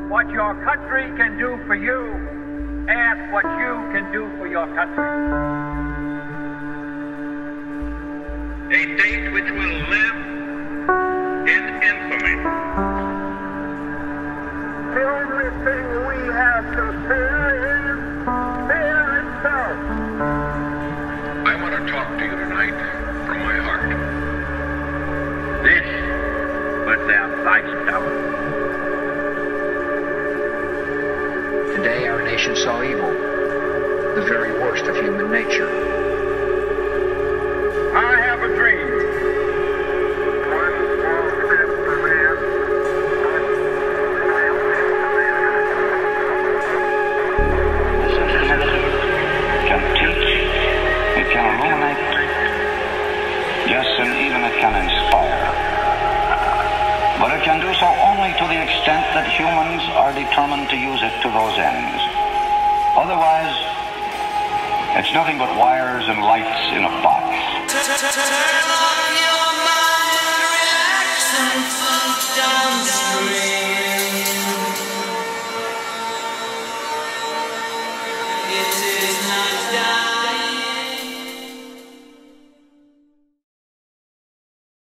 what your country can do for you. Ask what you can do for your country. A date which will live in infamy. The only thing we have to fear is fear itself. I want to talk to you tonight from my heart. This was their vice tower. Today our nation saw evil, the very worst of human nature. I have a dream. One small step for man, one giant leap for This instrument can teach, it can illuminate, yes, and even it can inspire. But it can do so only to the extent that humans are determined to use it to those ends. Otherwise, it's nothing but wires and lights in a box. Turn on your mind and relax and float downstream.